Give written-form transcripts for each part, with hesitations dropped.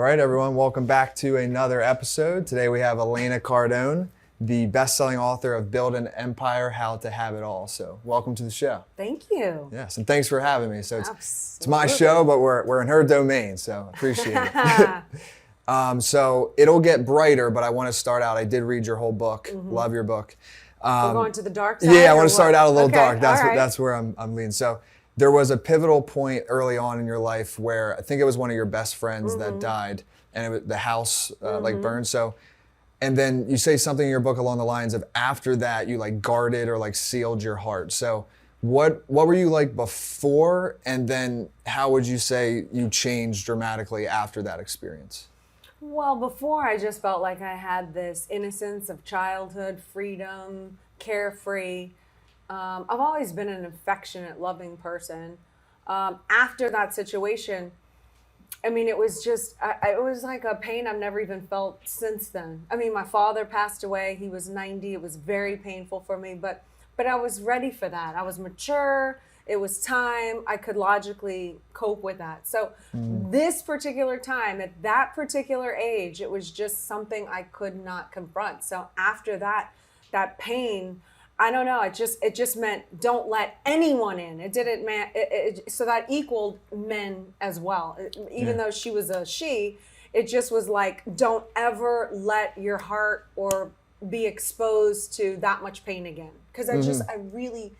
right, everyone, welcome back to another episode. Today we have Elena Cardone, the best-selling author of Build an Empire, How to Have It All. So welcome to the show. Thank you. Yes, and thanks for having me. So it's my show, but we're in her domain, so appreciate it. So it'll get brighter, but I want to start out. I did read your whole book, love your book. We're going to the dark side? Yeah, I want to start out a little dark. That's That's where I'm leaning. So there was a pivotal point early on in your life where I think it was one of your best friends that died, and it was, the house like burned. So, and then you say something in your book along the lines of after that you like guarded or like sealed your heart. So what were you like before, and then how would you say you changed dramatically after that experience? Well, before I just felt like I had this innocence of childhood, freedom, carefree. I've always been an affectionate, loving person. After that situation, I mean, it was just, it was like a pain I've never even felt since then. I mean, my father passed away. He was 90. It was very painful for me, but I was ready for that. I was mature. It was time. I could logically cope with that. So this particular time, at that particular age, it was just something I could not confront. So after that pain, I don't know. It just meant don't let anyone in. It didn't so that equaled men as well. Even though she was a she, it just was like, don't ever let your heart or be exposed to that much pain again. Because I really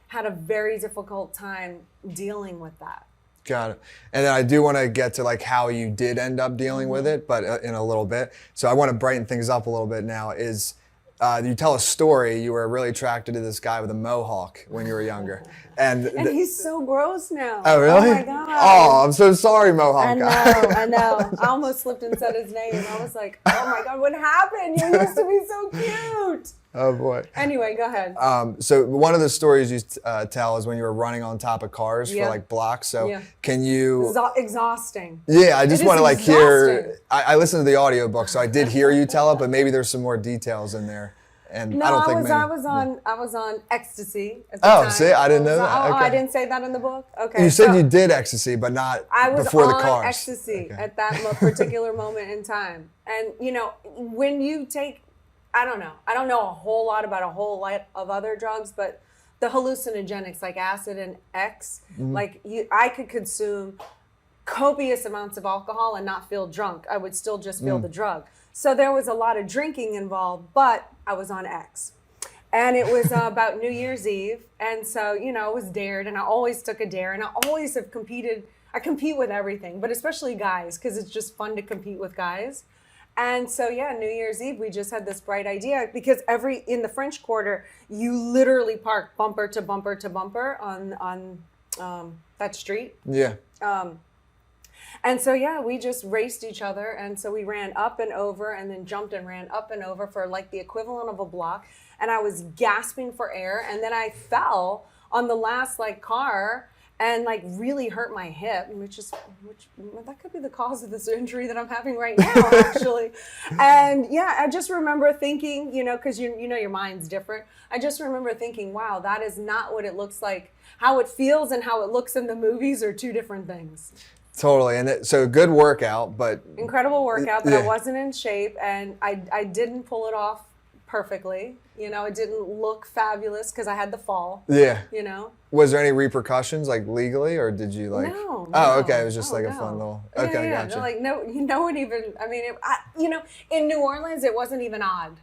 had a very difficult time dealing with that. Got it. And then I do want to get to like how you did end up dealing with it, but in a little bit. So I want to brighten things up a little bit now. You tell a story, you were really attracted to this guy with a mohawk when you were younger. And he's so gross now. Oh, really? Oh, my God. Oh, I'm so sorry, mohawk I guy. know. I almost slipped and said his name. I was like, oh, my God, what happened? You used to be so cute. Oh, boy. Anyway, go ahead. So one of the stories you tell is when you were running on top of cars for like blocks. So can you... Exhausting. Yeah, I just want to like hear... I listened to the audiobook, so I did hear you tell it, but maybe there's some more details in there. And no, I don't think I was on ecstasy at the time. See, I didn't know that. Oh, okay. I didn't say that in the book? Okay. You said you did ecstasy, but not before the cars. I was on ecstasy at that particular moment in time. And, you know, when you take... I don't know a whole lot about a whole lot of other drugs, but the hallucinogenics like acid and X, I could consume copious amounts of alcohol and not feel drunk. I would still just feel the drug. So there was a lot of drinking involved, but I was on X. And it was about New Year's Eve. And so, you know, it was dared, and I always took a dare, and I always have competed. I compete with everything, but especially guys, because it's just fun to compete with guys. And so, New Year's Eve, we just had this bright idea because in the French Quarter, you literally park bumper to bumper to bumper on that street. Yeah. And so, we just raced each other. And so we ran up and over and then jumped and ran up and over for like the equivalent of a block. And I was gasping for air. And then I fell on the last like car and like really hurt my hip, which that could be the cause of this injury that I'm having right now, actually. And I just remember thinking, you know, because you know your mind's different. I just remember thinking, wow, that is not what it looks like. How it feels and how it looks in the movies are two different things. Totally, and so good workout, but incredible workout, but I wasn't in shape, and I didn't pull it off perfectly. You know, it didn't look fabulous because I had the fall. Yeah. You know. Was there any repercussions, like legally, or did you like? No. Oh, okay. It was just like a fun little. Okay, gotcha. Like no one even. I mean, in New Orleans, it wasn't even odd.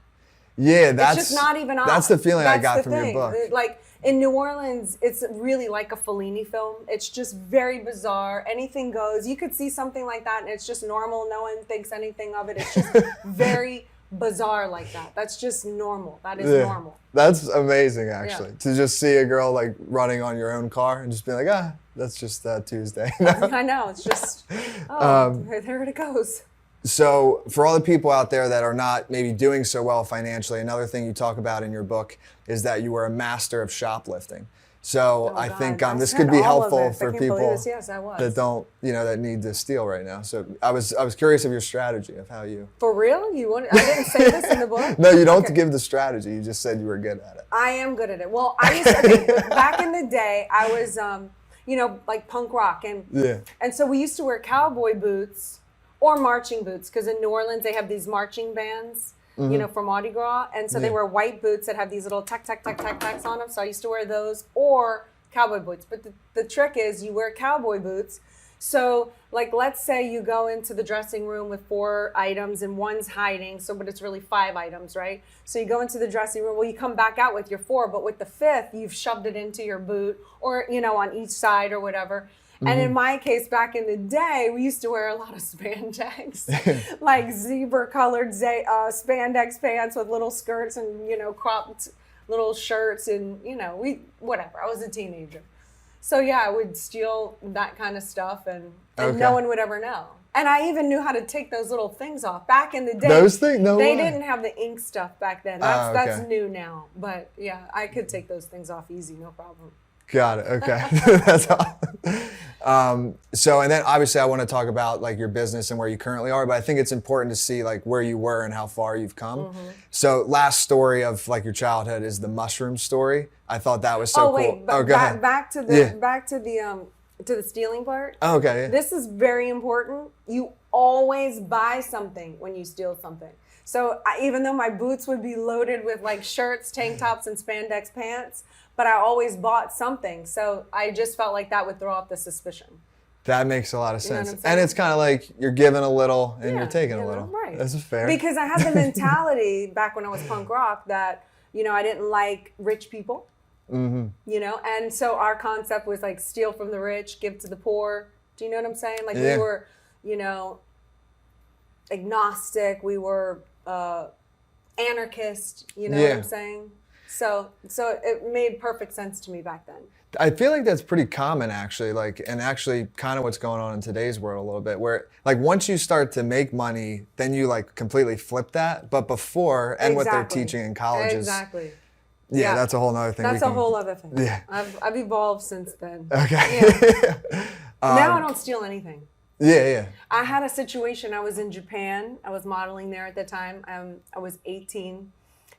Yeah, it's just not even odd. That's the feeling I got from your book. Like in New Orleans, it's really like a Fellini film. It's just very bizarre. Anything goes. You could see something like that, and it's just normal. No one thinks anything of it. It's just very bizarre like that. That's just normal. That is normal. That's amazing, actually, to just see a girl like running on your own car and just be like, that's just Tuesday. I know. It's just, there it goes. So for all the people out there that are not maybe doing so well financially, another thing you talk about in your book is that you were a master of shoplifting. So I think this could be helpful for people that don't, that need to steal right now. So I was curious of your strategy of how you. For real? I didn't say this in the book? No, you don't give the strategy. You just said you were good at it. I am good at it. Well, I used to, back in the day, I was, like punk rock. And so we used to wear cowboy boots or marching boots, because in New Orleans they have these marching bands, you know, for Mardi Gras, and so they wear white boots that have these little tack tacks on them. So I used to wear those, or cowboy boots. But the trick is you wear cowboy boots. So, like, let's say you go into the dressing room with 4 items and one's hiding, but it's really 5 items, right? So you go into the dressing room, well, you come back out with your 4, but with the 5th, you've shoved it into your boot or, you know, on each side or whatever. And in my case, back in the day, we used to wear a lot of spandex, like zebra-colored spandex pants with little skirts and, you know, cropped little shirts and, you know, whatever. I was a teenager. So, yeah, I would steal that kind of stuff and no one would ever know. And I even knew how to take those little things off. Back in the day, those things? No they way. didn't have the ink stuff back then. That's new now. But, yeah, I could take those things off easy, no problem. Got it. Okay. That's awesome. So, and then obviously I want to talk about like your business and where you currently are, but I think it's important to see like where you were and how far you've come. So last story of like your childhood is the mushroom story. I thought that was so cool. But go ahead. Back to the stealing part. Oh, okay. Yeah. This is very important. You always buy something when you steal something. So even though my boots would be loaded with like shirts, tank tops, and spandex pants, but I always bought something. So I just felt like that would throw off the suspicion. That makes a lot of sense. You know what I'm saying? And it's kind of like you're giving a little and you're taking a little. Right. That's fair. Because I had the mentality back when I was punk rock that, you know, I didn't like rich people. You know, and so our concept was like steal from the rich, give to the poor. Do you know what I'm saying? Like we were, you know, agnostic. We were anarchist. You know what I'm saying? So it made perfect sense to me back then. I feel like that's pretty common actually, like, and actually kind of what's going on in today's world a little bit, where like once you start to make money, then you like completely flip that. But before, and what they're teaching in colleges. Yeah, that's a whole other thing. That's a whole other thing. Yeah. I've evolved since then. Okay. Now I don't steal anything. Yeah. I had a situation. I was in Japan. I was modeling there at the time. I was 18,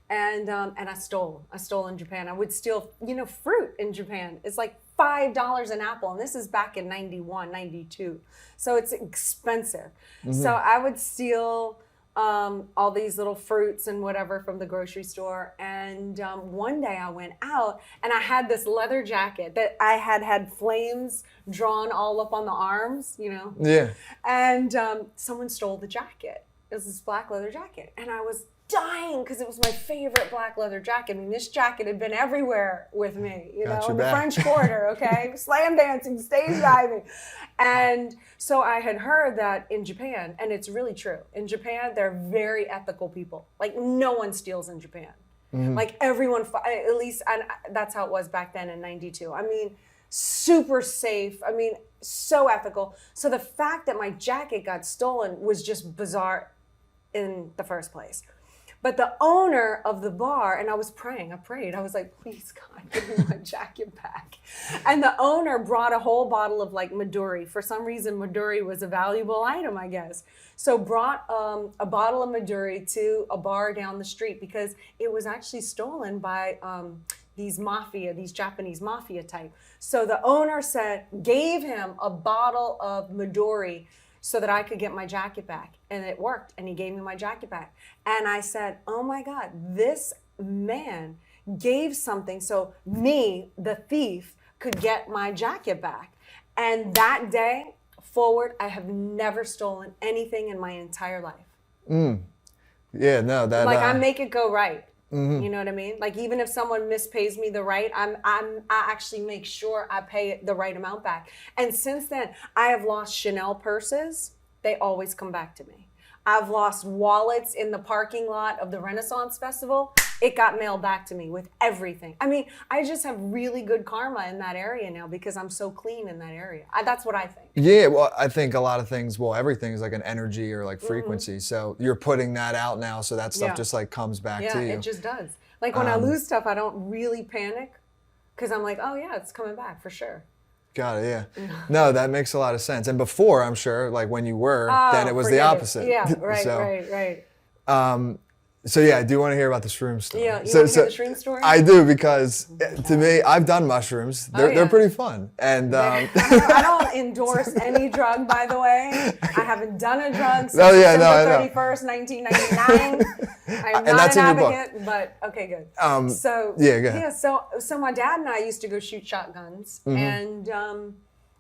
and I stole. I stole in Japan. I would steal, you know, fruit in Japan. It's like $5 an apple, and this is back in 91, 92. So it's expensive. So I would steal all these little fruits and whatever from the grocery store. And one day I went out and I had this leather jacket that I had flames drawn all up on the arms, you know? Yeah. And someone stole the jacket. It was this black leather jacket. And I was dying because it was my favorite black leather jacket. I mean, this jacket had been everywhere with me, you know, in the French Quarter, okay? Slam dancing, stage diving. And so I had heard that in Japan, and it's really true. In Japan, they're very ethical people. Like, no one steals in Japan. Like, everyone, at least, and that's how it was back then in 92. I mean, super safe. I mean, so ethical. So the fact that my jacket got stolen was just bizarre in the first place. But the owner of the bar, and I was praying, I prayed. I was like, please, God, give me my jacket back. And the owner brought a whole bottle of like Midori. For some reason, Midori was a valuable item, I guess. So brought a bottle of Midori to a bar down the street because it was actually stolen by these Japanese mafia type. So the owner gave him a bottle of Midori so that I could get my jacket back. And it worked, and he gave me my jacket back. And I said, oh my God, this man gave something so me, the thief, could get my jacket back. And that day forward, I have never stolen anything in my entire life. Yeah, no, that... Like, I make it go right. You know what I mean? Like, even if someone mispays me the right, I actually make sure I pay the right amount back. And since then, I have lost Chanel purses. They always come back to me. I've lost wallets in the parking lot of the Renaissance Festival. It got mailed back to me with everything. I mean, I just have really good karma in that area now because I'm so clean in that area. That's what I think. Yeah, well, I think a lot of things, everything is like an energy or like frequency. So you're putting that out now, so that stuff just like comes back to you. Yeah, it just does. Like when I lose stuff, I don't really panic because I'm like, oh yeah, it's coming back for sure. Got it, yeah. No, that makes a lot of sense. And before, I'm sure, like when you were, then it was the opposite. Yeah, right, so, right. So yeah, I do want to hear about the shroom story. Yeah, you want to hear the shroom story? I do, because to me, I've done mushrooms. They're pretty fun. And I don't endorse any drug, by the way. I haven't done a drug since December 31st, 1999. I'm not an advocate, but okay, good. So my dad and I used to go shoot shotguns,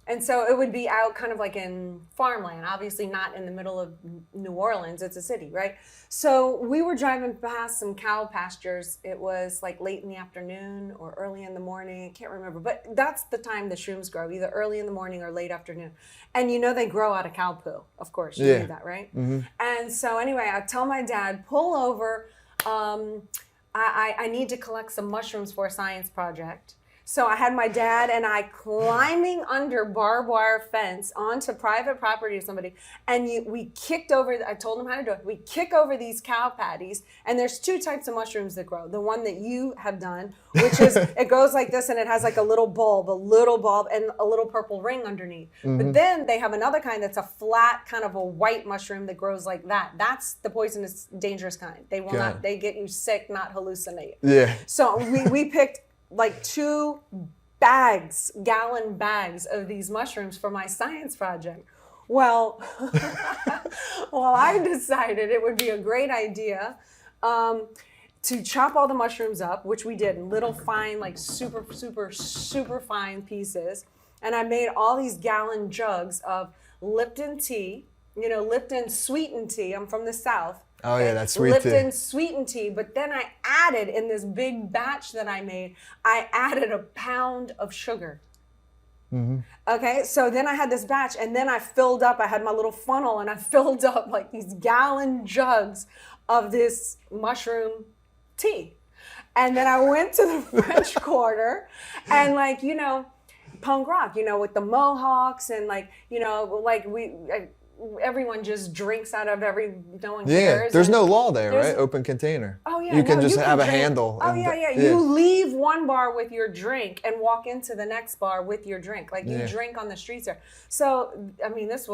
and so it would be out kind of like in farmland, obviously not in the middle of New Orleans. It's a city, right? So we were driving past some cow pastures. It was like late in the afternoon or early in the morning. I can't remember, but that's the time the shrooms grow, either early in the morning or late afternoon. And you know they grow out of cow poo, of course. You knew that, right? And so anyway, I tell my dad, pull over. I need to collect some mushrooms for a science project. So I had my dad and I climbing under barbed wire fence onto private property of somebody, and we kicked over. I told him how to do it. We kick over these cow patties, and there's two types of mushrooms that grow. The one that you have done, which is it goes like this, and it has like a little bulb, and a little purple ring underneath. But then they have another kind that's a flat, kind of a white mushroom that grows like that. That's the poisonous, dangerous kind. They will not. They get you sick, not hallucinate. Yeah. So we picked like 2 gallon bags of these mushrooms for my science project. Well, I decided it would be a great idea to chop all the mushrooms up, which we did in little fine, like super, super, super fine pieces. And I made all these gallon jugs of Lipton tea, Lipton sweetened tea. I'm from the South. Oh yeah, that's sweet tea. Lipton sweetened tea, but then I added, in this big batch that I made, I added a pound of sugar. Okay, so then I had this batch, and then I filled up, I had my little funnel, and I filled up like these gallon jugs of this mushroom tea. And then I went to the French Quarter, and punk rock, with the Mohawks, and everyone just drinks out of no one cares. There's no law there, right? Open container. Oh yeah, you can just have a handle. Oh yeah. You leave one bar with your drink and walk into the next bar with your drink. You drink on the streets there. So I mean, that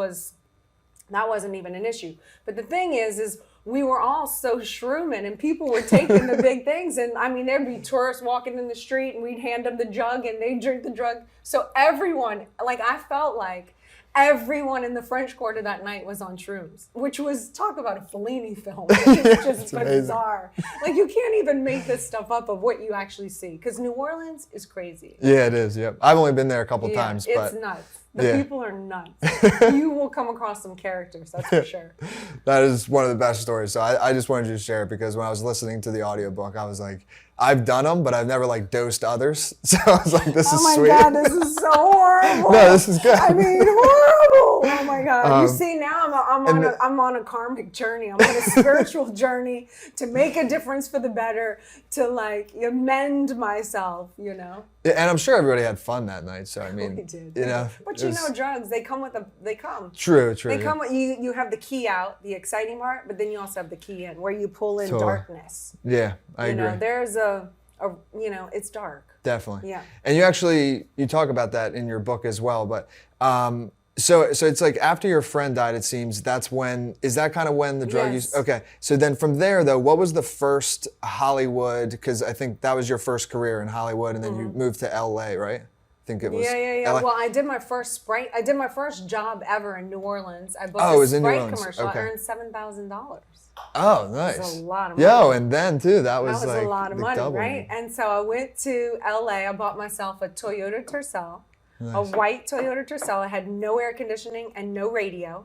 wasn't even an issue. But the thing is we were all so shrooming, and people were taking the big things. And I mean, there'd be tourists walking in the street, and we'd hand them the jug, and they'd drink the drug. So everyone, I felt like everyone in the French Quarter that night was on shrooms, which was, talk about a Fellini film. It's just bizarre. You can't even make this stuff up of what you actually see, because New Orleans is crazy. Yeah, it is. Yep. I've only been there a couple times, but it's nuts. The people are nuts. You will come across some characters, that's for sure. That is one of the best stories. So I just wanted you to share it, because when I was listening to the audiobook, I was like, I've done them, but I've never dosed others. So I was like, this is sweet. Oh my God, this is so horrible. No, this is good. I mean, horrible. Oh my God. You see, now I'm on a karmic journey. I'm on a spiritual journey to make a difference for the better, to amend myself, Yeah, and I'm sure everybody had fun that night. So I mean, we did. But drugs, they come. True. They come with, you have the key out, the exciting part, but then you also have the key in, where you pull in darkness. Yeah, I agree. There's it's dark. Definitely. Yeah. And you talk about that in your book as well, but so it's like after your friend died, it seems is that kind of when the drug use? Okay. So then from there though, what was the first Hollywood, because I think that was your first career in Hollywood, and then you moved to LA, right? I think it was. Yeah. LA. Well, I did my first job ever in New Orleans. I booked a Sprite commercial. Okay. I earned $7,000. Oh, nice. That was a lot of money. And then too, that was a lot of money, double. right? And so I went to LA. I bought myself a Toyota Tercel, a white Toyota Tercel. It had no air conditioning and no radio.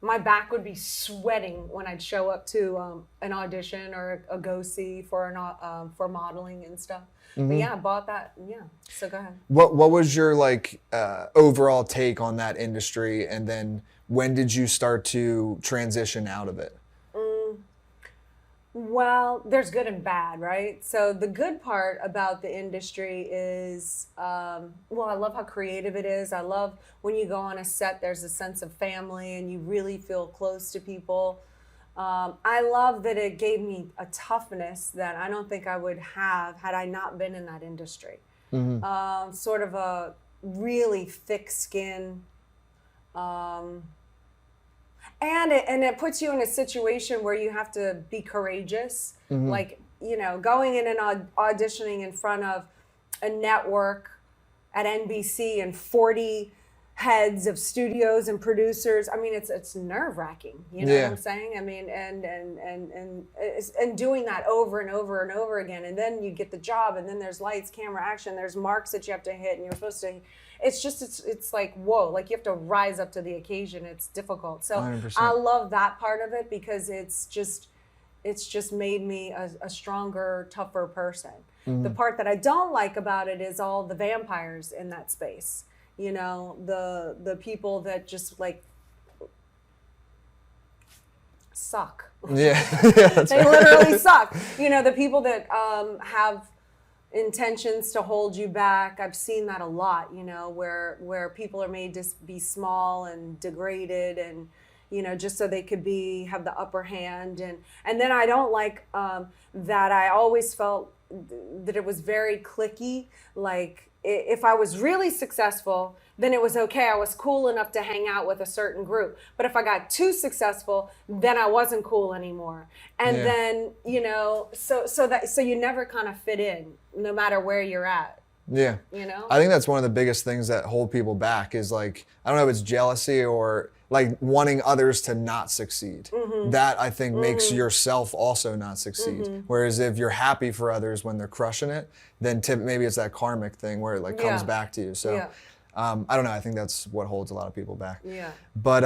My back would be sweating when I'd show up to an audition or a go-see for for modeling and stuff. But yeah, I bought that. Yeah. So go ahead. What was your overall take on that industry, and then when did you start to transition out of it? Well, there's good and bad, right? So the good part about the industry is, I love how creative it is. I love when you go on a set, there's a sense of family and you really feel close to people. I love that it gave me a toughness that I don't think I would have had I not been in that industry. Sort of a really thick skin. And it puts you in a situation where you have to be courageous, like, you know, going in and auditioning in front of a network at NBC and 40 heads of studios and producers. I mean, it's nerve-wracking, you know what I'm saying? I mean, and doing that over and over and over again, and then you get the job, and then there's lights, camera, action, there's marks that you have to hit, and you're supposed to, it's like, whoa, like you have to rise up to the occasion. It's difficult. So 100%. I love that part of it because it's just made me a stronger, tougher person. The part that I don't like about it is all the vampires in that space. You know, the people that just like suck. Yeah. They literally suck. You know, the people that have intentions to hold you back. I've seen that a lot, you know, where people are made to be small and degraded and, you know, just so they could have the upper hand. And then I don't like that I always felt that it was very cliquey. Like if I was really successful, then it was okay. I was cool enough to hang out with a certain group. But if I got too successful, then I wasn't cool anymore. And then, you know, so you never kind of fit in, no matter where you're at. Yeah. You know? I think that's one of the biggest things that hold people back is like, I don't know if it's jealousy or like wanting others to not succeed. That I think makes yourself also not succeed. Whereas if you're happy for others when they're crushing it, then maybe it's that karmic thing where it like comes back to you. So I don't know. I think that's what holds a lot of people back. Yeah. But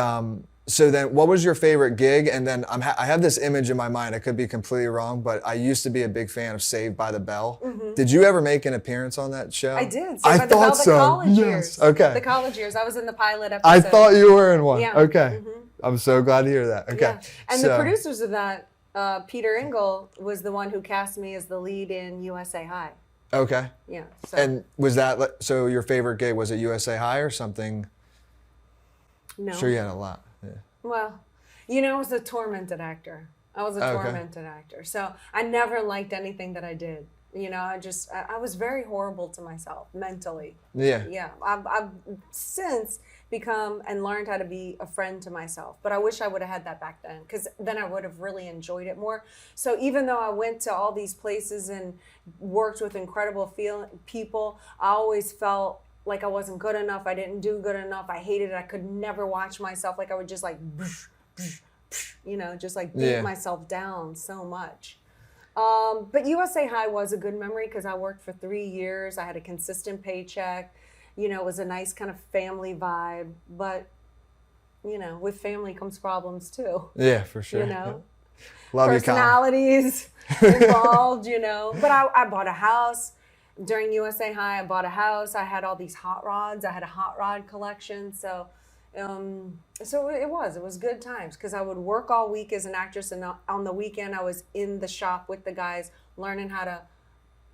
so then what was your favorite gig? And then I have this image in my mind. I could be completely wrong, but I used to be a big fan of Saved by the Bell. Did you ever make an appearance on that show? I did. I Saved by the Bell, thought so. The college Yes. years. Okay. The college years. I was in the pilot episode. I thought you were in one. Yeah. Okay. I'm so glad to hear that. Okay. Yeah. And the producers of that, Peter Engel was the one who cast me as the lead in USA High. Okay. Yeah. So. And was that, so your favorite gig, was it USA High or something? No. I'm sure you had a lot. Yeah. Well, you know, I was a tormented actor. I was a tormented actor. So I never liked anything that I did. You know, I was very horrible to myself mentally. Yeah. Yeah. I've since become and learned how to be a friend to myself. But I wish I would have had that back then, because then I would have really enjoyed it more. So even though I went to all these places and worked with incredible people, I always felt like I wasn't good enough. I didn't do good enough. I hated it. I could never watch myself. Like I would just like, you know, just like beat myself down so much. But USA High was a good memory because I worked for 3 years. I had a consistent paycheck. You know, it was a nice kind of family vibe. But, you know, with family comes problems too. Yeah, for sure. You know, Love personalities involved, you know. But I bought a house. During USA High, I bought a house. I had all these hot rods. I had a hot rod collection. So it was good times because I would work all week as an actress, and on the weekend I was in the shop with the guys learning how to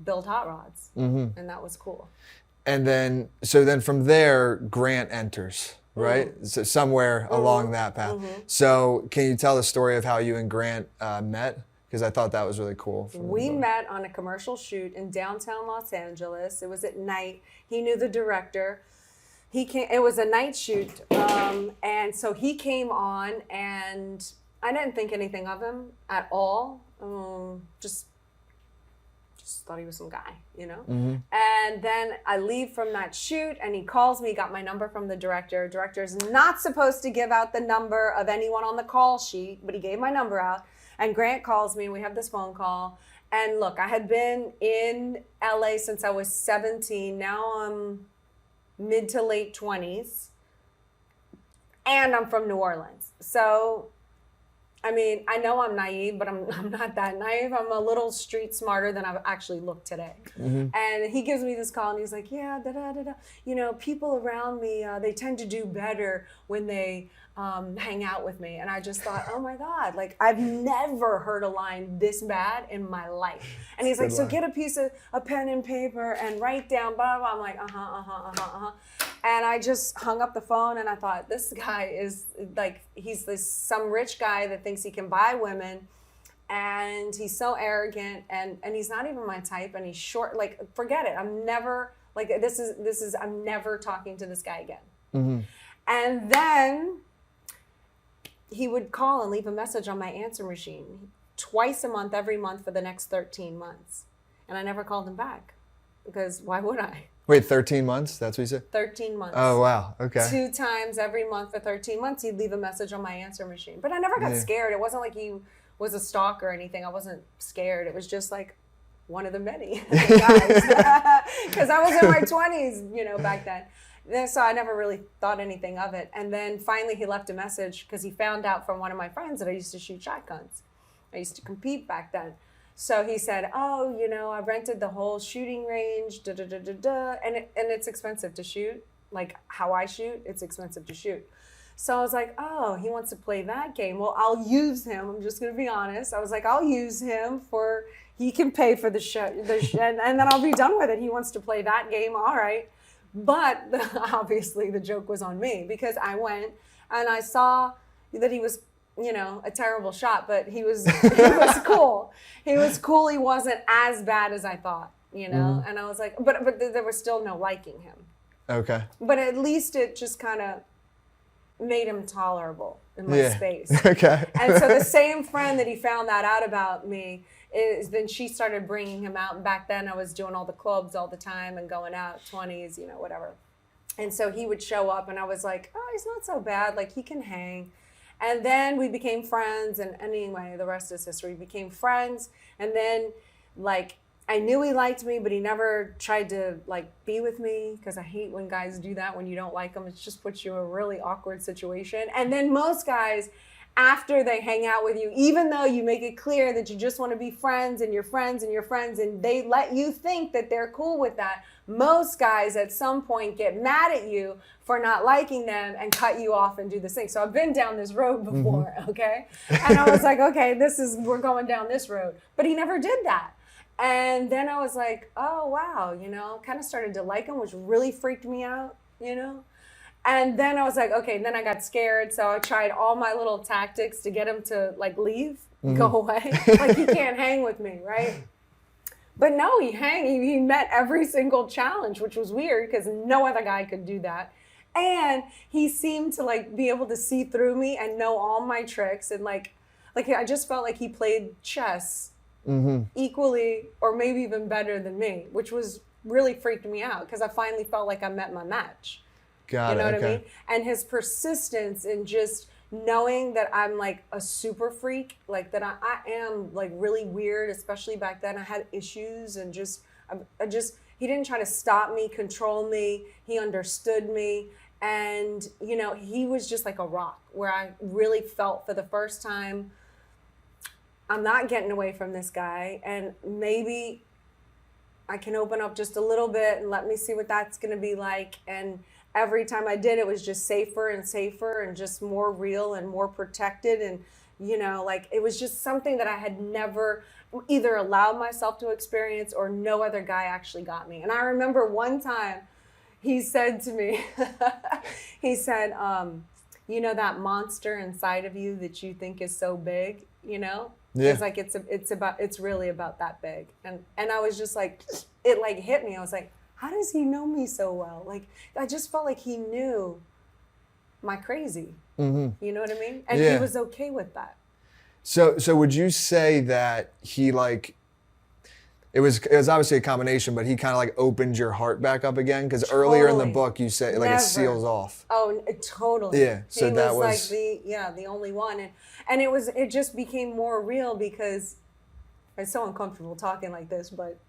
build hot rods, and that was cool. And then, so then from there, Grant enters, right? So somewhere along that path. So can you tell the story of how you and Grant met? Because I thought that was really cool. We met on a commercial shoot in downtown Los Angeles. It was at night. He knew the director. He came. It was a night shoot, and so he came on, and I didn't think anything of him at all. Just thought he was some guy, you know. And then I leave from that shoot, and he calls me. Got my number from the director. Director's not supposed to give out the number of anyone on the call sheet, but he gave my number out. And Grant calls me, and we have this phone call. And look, I had been in LA since I was 17. Now I'm mid to late 20s. And I'm from New Orleans. So, I mean, I know I'm naive, but I'm not that naive. I'm a little street smarter than I've actually looked today. And he gives me this call, and he's like, yeah, da-da-da-da. You know, people around me, they tend to do better when they hang out with me. And I just thought, oh my God, like I've never heard a line this bad in my life. And he's like, so get a piece of a pen and paper and write down, blah, blah, blah. I'm like, And I just hung up the phone, and I thought, this guy is like, he's some rich guy that thinks he can buy women, and he's so arrogant, and he's not even my type, and he's short. Like, forget it. I'm never like I'm never talking to this guy again. And then he would call and leave a message on my answer machine twice a month, every month for the next 13 months. And I never called him back because why would I? Wait, 13 months? That's what you said? 13 months. Oh, wow. Okay. 2 times every month for 13 months, he'd leave a message on my answer machine. But I never got scared. It wasn't like he was a stalker or anything. I wasn't scared. It was just like one of the many guys. Because I was in my 20s, you know, back then. So I never really thought anything of it. And then finally he left a message because he found out from one of my friends that I used to shoot shotguns. I used to compete back then. So he said, oh, you know, I rented the whole shooting range, and it's expensive to shoot. Like how I shoot, it's expensive to shoot. So I was like, oh, he wants to play that game. Well, I'll use him. I'm just going to be honest. I was like, I'll use him he can pay for the show, and then I'll be done with it. He wants to play that game. All right. But obviously the joke was on me because I went and I saw that he was, you know, a terrible shot, but he was cool. He was cool. He wasn't as bad as I thought, you know? And I was like, but there was still no liking him. Okay. But at least it just kind of made him tolerable in my space. Okay. And so the same friend that he found that out about me then she started bringing him out. And back then I was doing all the clubs all the time and going out 20s, you know, whatever. And so he would show up and I was like, oh, he's not so bad. Like he can hang. And then we became friends, and anyway, the rest is history. We became friends, and then, like, I knew he liked me, but he never tried to, like, be with me, because I hate when guys do that when you don't like them. It just puts you in a really awkward situation. And then most guys, after they hang out with you, even though you make it clear that you just want to be friends, and you're friends, and you're friends, and they let you think that they're cool with that, most guys at some point get mad at you for not liking them and cut you off and do this thing. So I've been down this road before, okay? And I was like, okay, we're going down this road. But he never did that. And then I was like, oh, wow, you know, kind of started to like him, which really freaked me out, you know? And then I was like, okay, and then I got scared. So I tried all my little tactics to get him to, like, leave, go away. Like, he can't hang with me, right? But no, he met every single challenge, which was weird because no other guy could do that. And he seemed to like be able to see through me and know all my tricks. And like I just felt like he played chess equally or maybe even better than me, which was really freaked me out because I finally felt like I met my match. Got it. You know what Okay. I mean? And his persistence in just knowing that I'm like a super freak, like that I am like really weird, especially back then. I had issues and he didn't try to stop me, control me. He understood me. And, you know, he was just like a rock where I really felt for the first time, I'm not getting away from this guy. And maybe I can open up just a little bit and let me see what that's going to be like. And every time I did, it was just safer and safer and just more real and more protected. And, you know, like it was just something that I had never either allowed myself to experience or no other guy actually got me. And I remember one time he said to me, he said, you know, that monster inside of you that you think is so big, you know? Yeah. It's like, it's really about that big. And I was just like, it like hit me. I was like, how does he know me so well? Like, I just felt like he knew my crazy. You know what I mean? And he was okay with that. So would you say that he like, it was obviously a combination, but he kind of like opened your heart back up again? Because earlier in the book you say like it seals off. Oh, totally. Yeah. So he that was like the only one. And it just became more real because it's so uncomfortable talking like this, but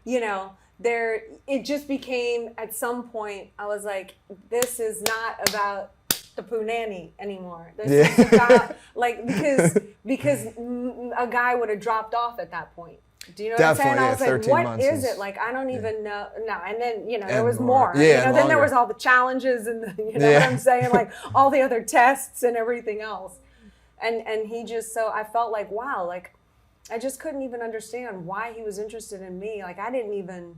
you know, it just became at some point I was like, this is not about the punani anymore. This is about like because a guy would have dropped off at that point. Do you know what I'm saying? I was like, what is it? Like, I don't even know. No. And then, you know, there was more. Yeah, you know, then there was all the challenges and you know what I'm saying? Like all the other tests and everything else. And he just, so I felt like, wow, like I just couldn't even understand why he was interested in me. Like I didn't even,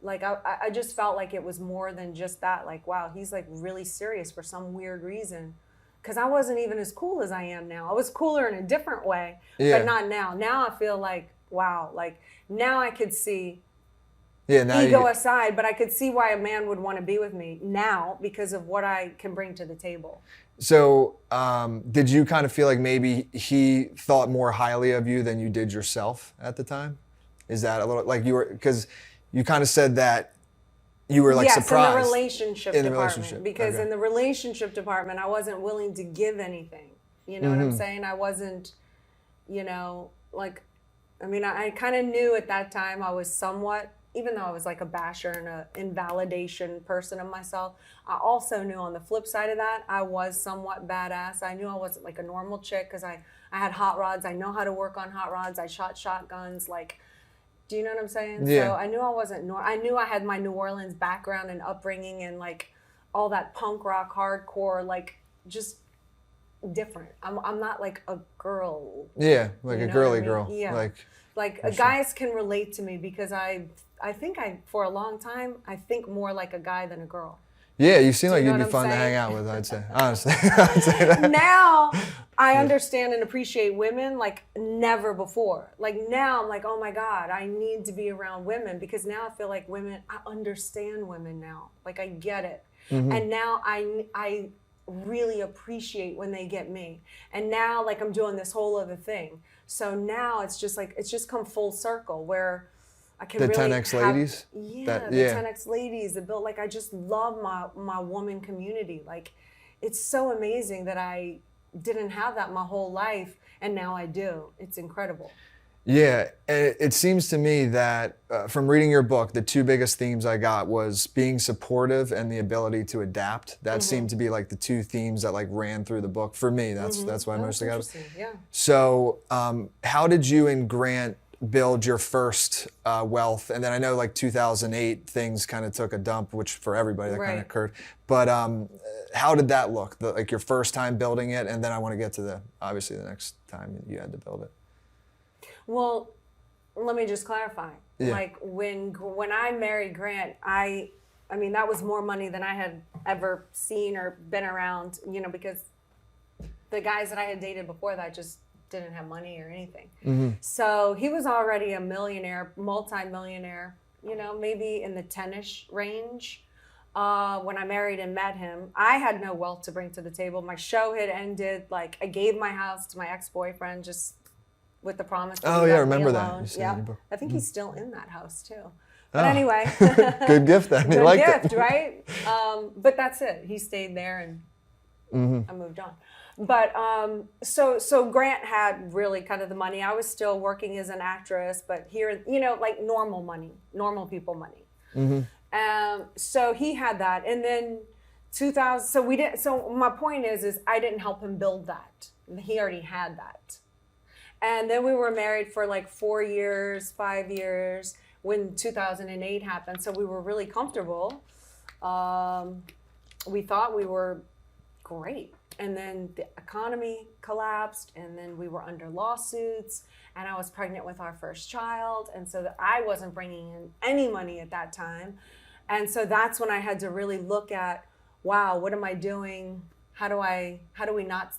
like I just felt like it was more than just that. Like, wow, he's like really serious for some weird reason. Because I wasn't even as cool as I am now. I was cooler in a different way, but not now. Now I feel like, wow, like now I could see Yeah, now ego aside, but I could see why a man would want to be with me now because of what I can bring to the table. So did you kind of feel like maybe he thought more highly of you than you did yourself at the time? Is that a little like you were, because you kind of said that you were like surprised. In the relationship in the department. relationship. Because Okay. in the relationship department, I wasn't willing to give anything. You know what I'm saying? I wasn't, you know, like, I mean, I kind of knew at that time I was somewhat, even though I was like a basher and a invalidation person of myself, I also knew on the flip side of that, I was somewhat badass. I knew I wasn't like a normal chick because I had hot rods. I know how to work on hot rods. I shot shotguns. Like, do you know what I'm saying? Yeah. So I knew I wasn't, I knew I had my New Orleans background and upbringing and like all that punk rock, hardcore, like just different. I'm not like a girl. Yeah, like a girly girl. Yeah. Like guys can relate to me because I think for a long time, I think more like a guy than a girl. Yeah, you seem like know you'd be what I'm fun to saying? hang out with, I'd say. Honestly, I'd say that. Now I understand and appreciate women like never before. Like now I'm like, oh my God, I need to be around women because now I feel like women, I understand women now. Like I get it. And now I really appreciate when they get me. And now like I'm doing this whole other thing. So now it's just like, it's just come full circle where I can The really 10X have, ladies? Yeah, the 10X ladies, the build, like I just love my woman community. Like it's so amazing that I didn't have that my whole life and now I do. It's incredible. Yeah, and it seems to me that from reading your book, the two biggest themes I got was being supportive and the ability to adapt. That seemed to be like the two themes that like ran through the book for me. That's why I mostly got it. Yeah. So how did you and Grant build your first wealth? And then I know like 2008 things kind of took a dump, which for everybody that kind of occurred. But how did that look? Like your first time building it, and then I want to get to obviously the next time you had to build it. Well, let me just clarify. Yeah. Like when I married Grant, I mean that was more money than I had ever seen or been around, you know, because the guys that I had dated before that just didn't have money or anything. So he was already a millionaire, multi-millionaire, you know, maybe in the 10-ish range. When I married and met him, I had no wealth to bring to the table. My show had ended. Like I gave my house to my ex-boyfriend just with the promise that Oh he yeah, I left me remember that. alone. You said Yeah, in your book. I think he's still in that house too. But anyway, Good gift then. You good liked gift, it. right? But that's it. He stayed there, and I moved on. But so Grant had really kind of the money. I was still working as an actress, but here, you know, like normal money, normal people money. So he had that, and then 2000. So we didn't. So my point is I didn't help him build that. He already had that. And then we were married for like 4 years, 5 years when 2008 happened. So we were really comfortable. We thought we were great. And then the economy collapsed and then we were under lawsuits and I was pregnant with our first child. And so that I wasn't bringing in any money at that time. And so that's when I had to really look at, wow, what am I doing? How do we not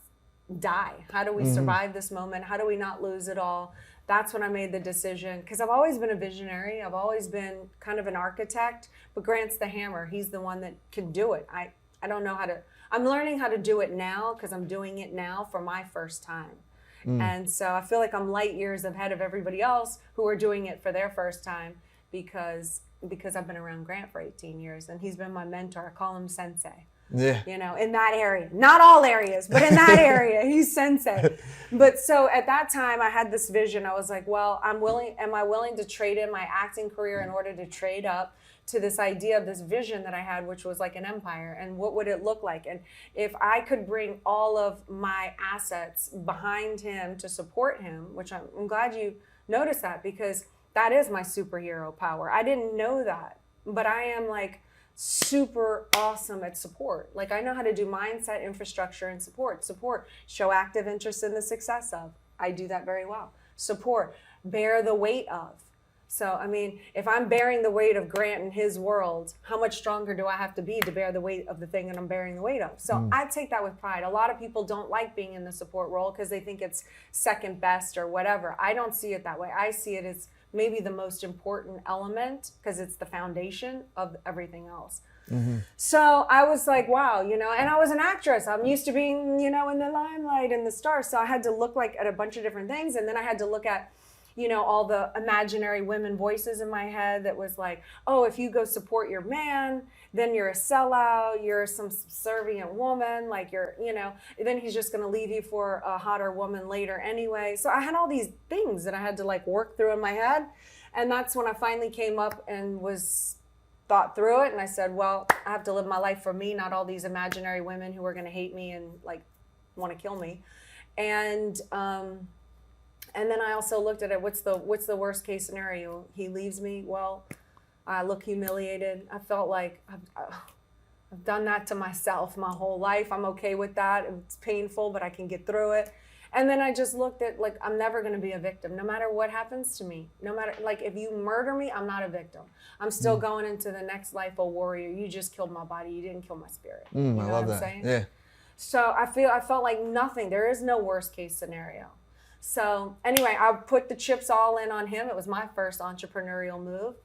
die? How do we survive this moment? How do we not lose it all? That's when I made the decision, because I've always been a visionary. I've always been kind of an architect, but Grant's the hammer. He's the one that can do it. I don't know how to, I'm learning how to do it now because I'm doing it now for my first time. And so I feel like I'm light years ahead of everybody else who are doing it for their first time because I've been around Grant for 18 years and he's been my mentor. I call him sensei. Yeah. You know, in that area, not all areas, but in that area, he's sensei. But so at that time I had this vision. I was like, well, am I willing to trade in my acting career in order to trade up to this idea of this vision that I had, which was like an empire, and what would it look like? And if I could bring all of my assets behind him to support him, which I'm glad you noticed that, because that is my superhero power. I didn't know that, but I am like super awesome at support. Like I know how to do mindset, infrastructure, and support. Show active interest in the success of. I do that very well. Support, bear the weight of. So, I mean, if I'm bearing the weight of Grant in his world, how much stronger do I have to be to bear the weight of the thing that I'm bearing the weight of? So I take that with pride. A lot of people don't like being in the support role because they think it's second best or whatever. I don't see it that way. I see it as maybe the most important element because it's the foundation of everything else. So I was like, wow, and I was an actress. I'm used to being, in the limelight and the stars. So I had to look at a bunch of different things. And then I had to look at, all the imaginary women voices in my head that was like, oh, if you go support your man, then you're a sellout, you're some subservient woman, then he's just going to leave you for a hotter woman later anyway. So I had all these things that I had to work through in my head. And that's when I finally came up and thought through it. And I said, well, I have to live my life for me, not all these imaginary women who are going to hate me and want to kill me. And then I also looked at it. What's the worst case scenario? He leaves me. Well, I look humiliated. I felt like I've done that to myself my whole life. I'm okay with that. It's painful, but I can get through it. And then I just looked at I'm never going to be a victim, no matter what happens to me. No matter if you murder me, I'm not a victim. I'm still going into the next life a warrior. You just killed my body. You didn't kill my spirit. You know I love what I'm that. saying? Yeah. So I felt like nothing. There is no worst case scenario. So anyway, I put the chips all in on him. It was my first entrepreneurial move,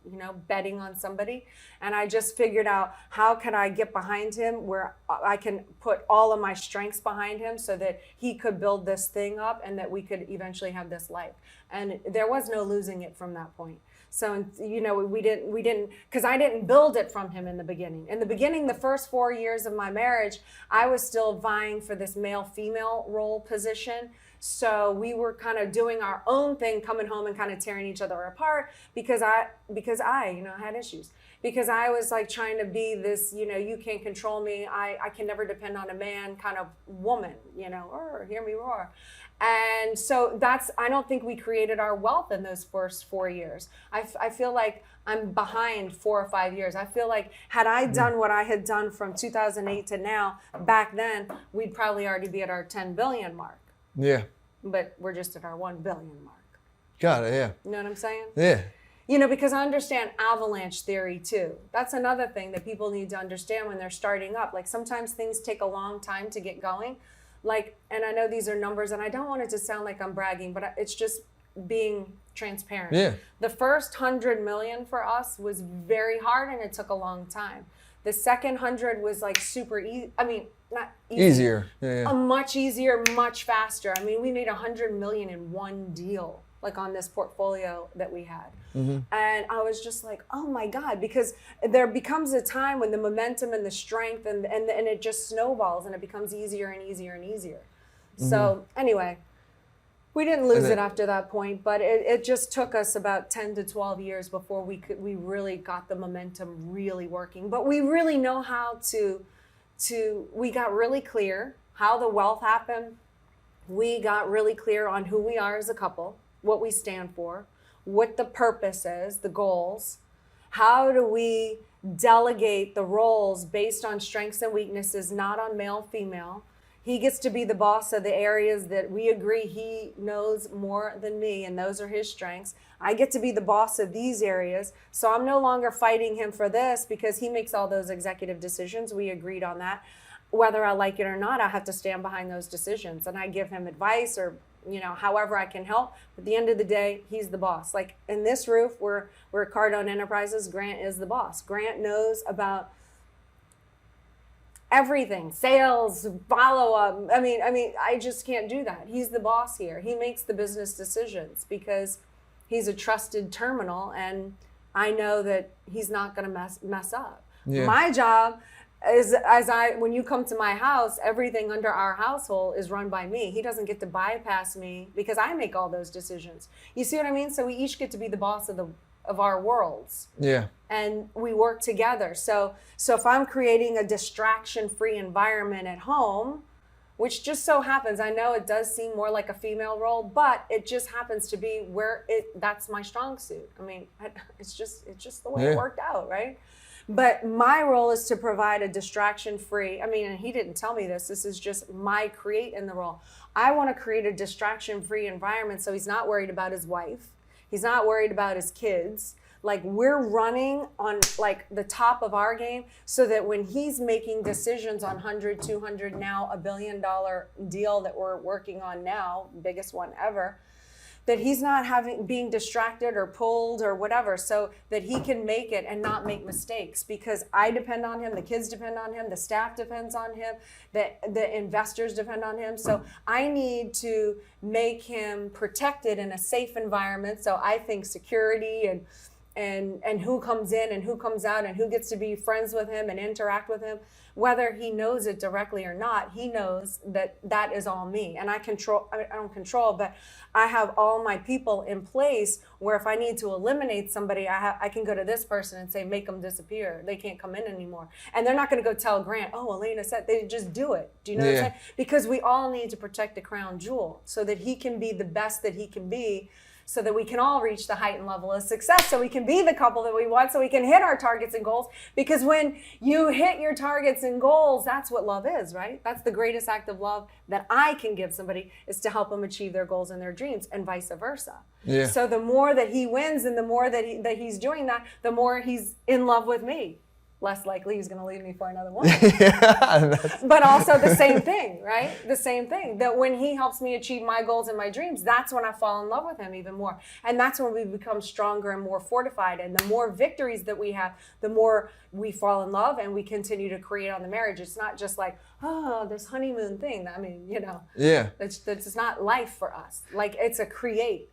betting on somebody. And I just figured out how can I get behind him where I can put all of my strengths behind him so that he could build this thing up and that we could eventually have this life. And there was no losing it from that point. So, we didn't, because I didn't build it from him in the beginning. In the beginning, the first 4 years of my marriage, I was still vying for this male-female role position. So we were kind of doing our own thing, coming home and kind of tearing each other apart because I had issues. Because I was trying to be this, you can't control me. I can never depend on a man kind of woman, hear me roar. And so I don't think we created our wealth in those first 4 years. I feel like I'm behind 4 or 5 years. I feel like had I done what I had done from 2008 to now, back then, we'd probably already be at our 10 billion mark. Yeah. But we're just at our 1 billion mark. Got it, yeah. You know what I'm saying? Yeah. Because I understand avalanche theory too. That's another thing that people need to understand when they're starting up. Sometimes things take a long time to get going. And I know these are numbers and I don't want it to sound like I'm bragging, but it's just being transparent. Yeah. The first 100 million for us was very hard and it took a long time. The second 100 was super easy. I mean, not easy. Easier. Yeah. Much easier, much faster. I mean, we made 100 million in one deal, on this portfolio that we had. Mm-hmm. And I was just like, oh my God, because there becomes a time when the momentum and the strength and it just snowballs and it becomes easier and easier and easier. Mm-hmm. So anyway, we didn't lose it after that point, but it just took us about 10 to 12 years before we really got the momentum really working. But we really know how we got really clear how the wealth happened. We got really clear on who we are as a couple, what we stand for, what the purpose is, the goals. How do we delegate the roles based on strengths and weaknesses, not on male, female? He gets to be the boss of the areas that we agree he knows more than me, and those are his strengths. I get to be the boss of these areas, so I'm no longer fighting him for this because he makes all those executive decisions. We agreed on that. Whether I like it or not, I have to stand behind those decisions, and I give him advice or however I can help. But at the end of the day, he's the boss. In this roof, we're Cardone Enterprises, Grant is the boss. Grant knows about everything, sales, follow-up. I mean, I just can't do that. He's the boss here. He makes the business decisions because he's a trusted terminal, and I know that he's not going to mess up. Yeah. My job is, when you come to my house, everything under our household is run by me. He doesn't get to bypass me because I make all those decisions. You see what I mean? So we each get to be the boss of our worlds. Yeah. And we work together. So if I'm creating a distraction-free environment at home, which just so happens, I know it does seem more like a female role, but it just happens to be where that's my strong suit. I mean, it's just the way it worked out, right? But my role is to provide a distraction-free, and he didn't tell me this is just my create in the role. I want to create a distraction-free environment so he's not worried about his wife. He's not worried about his kids. We're running on the top of our game so that when he's making decisions on 100, 200, now $1 billion deal that we're working on now, biggest one ever, that he's not being distracted or pulled or whatever, so that he can make it and not make mistakes, because I depend on him, the kids depend on him, the staff depends on him, the investors depend on him. So I need to make him protected in a safe environment. So I think security and who comes in and who comes out and who gets to be friends with him and interact with him, whether he knows it directly or not, he knows that that is all me. And I don't control, but I have all my people in place where if I need to eliminate somebody, I can go to this person and say, make them disappear. They can't come in anymore. And they're not going to go tell Grant, oh, Elena said, they just do it. Do you know what I'm saying? Because we all need to protect the crown jewel so that he can be the best that he can be, so that we can all reach the heightened level of success, so we can be the couple that we want, so we can hit our targets and goals. Because when you hit your targets and goals, that's what love is, right? That's the greatest act of love that I can give somebody, is to help them achieve their goals and their dreams, and vice versa. Yeah. So the more that he wins and the more that he's doing that, the more he's in love with me. Less likely he's going to leave me for another one. But also the same thing, right? The same thing, that when he helps me achieve my goals and my dreams, that's when I fall in love with him even more. And that's when we become stronger and more fortified. And the more victories that we have, the more we fall in love and we continue to create on the marriage. It's not just like, oh, this honeymoon thing. I mean, you know, that's not life for us. Like, it's a create.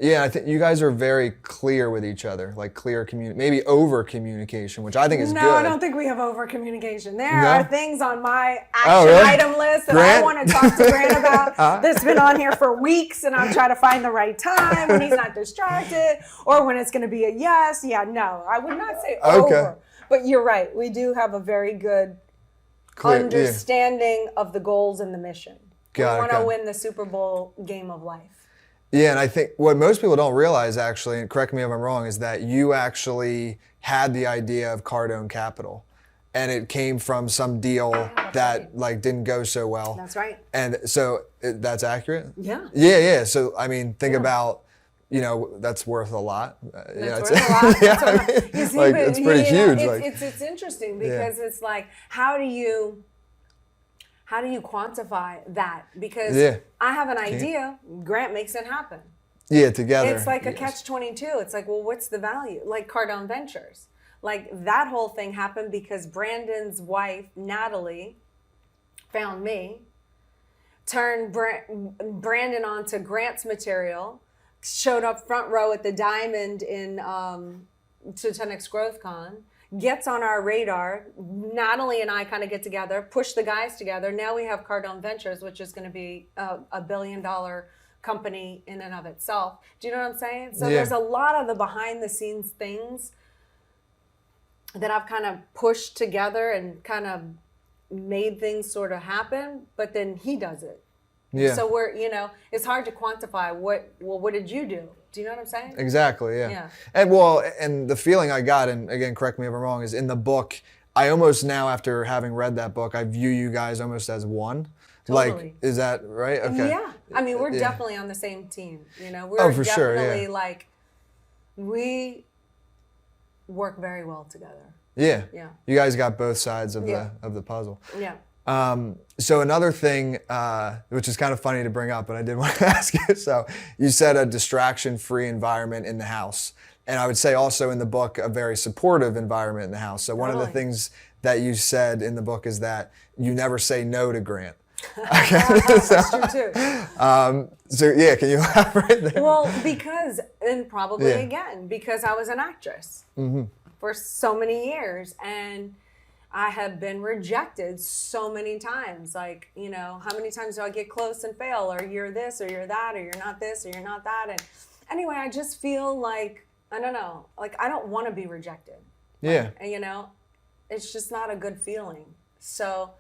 Yeah, I think you guys are very clear with each other, like clear maybe over communication, which I think is good. No, I don't think we have over communication. There are things on my action item list that I want to talk to Grant about that's been on here for weeks, and I'm trying to find the right time when he's not distracted or when it's going to be a yes. Yeah, no, I would not say over. But you're right. We do have a very good understanding of the goals and the mission. We want to win the Super Bowl game of life. Yeah, and I think what most people don't realize, actually, and correct me if I'm wrong, is that you actually had the idea of Cardone Capital, and it came from some deal that like didn't go so well. That's right. And so that's accurate? Yeah. Yeah. So I mean, think about, you know, that's worth a lot. That's worth a lot. It's pretty huge. It's interesting because it's like, how do you quantify that? Because I have an idea, Grant makes it happen. Yeah, together. It's like a catch-22. It's like, well, what's the value? Like Cardone Ventures. Like, that whole thing happened because Brandon's wife, Natalie, found me, turned Brandon onto Grant's material, showed up front row at the Diamond in to 10X GrowthCon, gets on our radar. Natalie and I kind of get together, push the guys together. Now we have Cardone Ventures, which is going to be a $1 billion company in and of itself. Do you know what I'm saying? So there's a lot of the behind the scenes things that I've kind of pushed together and kind of made things sort of happen, but then he does it. Yeah. So it's hard to quantify what did you do? Do you know what I'm saying? Exactly, yeah. And the feeling I got, and again, correct me if I'm wrong, is in the book, I almost now, after having read that book, I view you guys almost as one. Totally. Like, is that right? Okay. Yeah. I mean, we're definitely on the same team. You know, we're definitely like, we work very well together. Yeah. You guys got both sides of the puzzle. Yeah. So another thing, which is kind of funny to bring up, but I did want to ask you. So you said a distraction-free environment in the house. And I would say also in the book, a very supportive environment in the house. So one of the things that you said in the book is that you never say no to Grant. That's true too. Can you elaborate there? Well, because I was an actress for so many years, and I have been rejected so many times. Like, you know, how many times do I get close and fail? Or you're this, or you're that, or you're not this, or you're not that. And anyway, I just feel like, I don't know, like I don't want to be rejected. And you know, it's just not a good feeling. So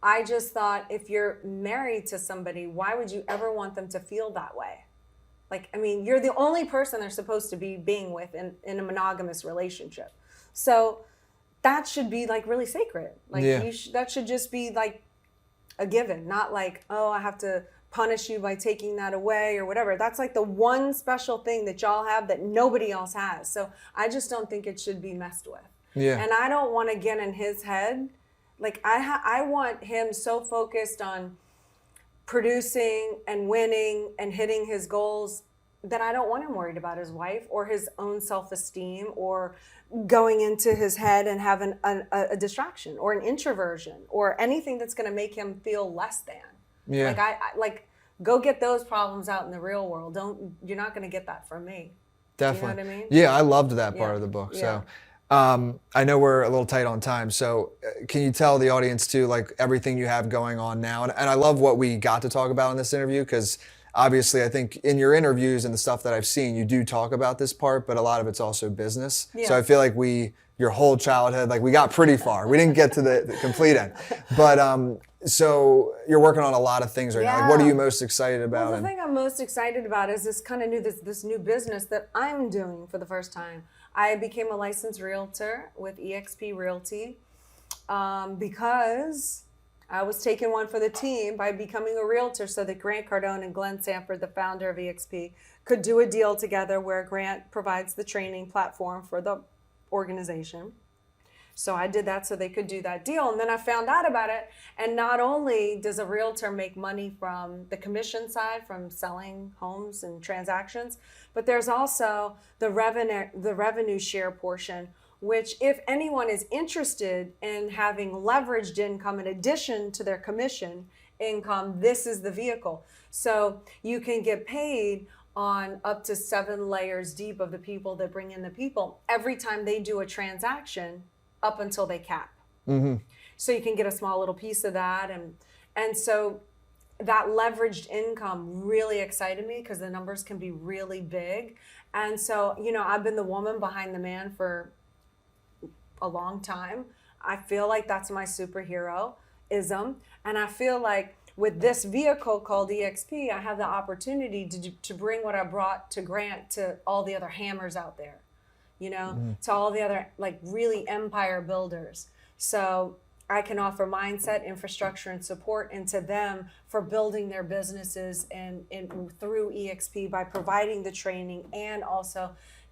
I just thought, if you're married to somebody, why would you ever want them to feel that way? Like, I mean, you're the only person they're supposed to be being with in a monogamous relationship. So that should be like really sacred. Like that should just be like a given, not like, oh, I have to punish you by taking that away or whatever. That's like the one special thing that y'all have that nobody else has. So I just don't think it should be messed with. And I don't want to get in his head. Like I want him so focused on producing and winning and hitting his goals then I don't want him worried about his wife or his own self-esteem or going into his head and having a distraction or an introversion or anything that's going to make him feel less than. Yeah. Like go get those problems out in the real world. You're not going to get that from me. Definitely. You know what I mean? Yeah, I loved that part Yeah. of the book. Yeah. So I know we're a little tight on time. So can you tell the audience too, like everything you have going on now? And I love what we got to talk about in this interview, because obviously I think in your interviews and the stuff that I've seen, you do talk about this part, but a lot of it's also business. Yeah. So I feel like your whole childhood, like we got pretty far. We didn't get to the complete end. But so you're working on a lot of things right now. Like, what are you most excited about? Well, the thing I'm most excited about is this kind of this new business that I'm doing for the first time. I became a licensed realtor with eXp Realty because I was taking one for the team by becoming a realtor so that Grant Cardone and Glenn Sanford, the founder of eXp, could do a deal together where Grant provides the training platform for the organization. So I did that so they could do that deal. And then I found out about it. And not only does a realtor make money from the commission side, from selling homes and transactions, but there's also the revenue share portion, which if anyone is interested in having leveraged income in addition to their commission income, this is the vehicle. So you can get paid on up to 7 layers deep of the people that bring in the people every time they do a transaction up until they cap. Mm-hmm. So you can get a small little piece of that. And so that leveraged income really excited me because the numbers can be really big. And so, I've been the woman behind the man for a long time. I feel like that's my superhero-ism. And I feel like with this vehicle called eXp, I have the opportunity to bring what I brought to Grant to all the other hammers out there, to all the other like really empire builders. So I can offer mindset, infrastructure, and support into them for building their businesses and through eXp by providing the training and also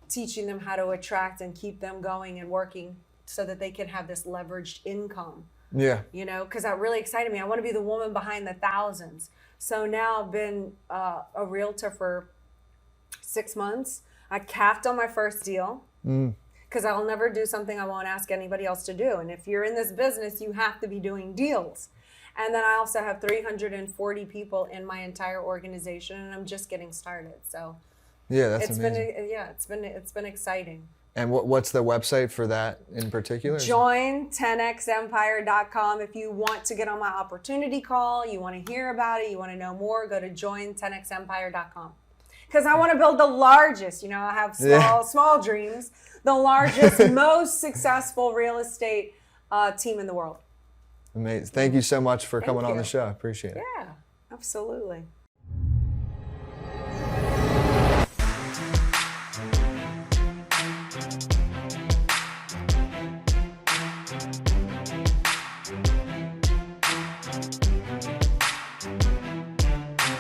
teaching them how to attract and keep them going and working so that they can have this leveraged income. Yeah. Because that really excited me. I want to be the woman behind the thousands. So now I've been a realtor for 6 months. I capped on my first deal because I'll never do something I won't ask anybody else to do. And if you're in this business, you have to be doing deals. And then I also have 340 people in my entire organization, and I'm just getting started. So yeah, that's amazing. It's been exciting. And what's the website for that in particular? Join 10xempire.com. If you want to get on my opportunity call, you want to hear about it, you want to know more, go to join10xempire.com. Because I want to build the largest, I have small dreams, the largest, most successful real estate team in the world. Amazing. Thank you so much for coming on the show. I appreciate it. Yeah, absolutely.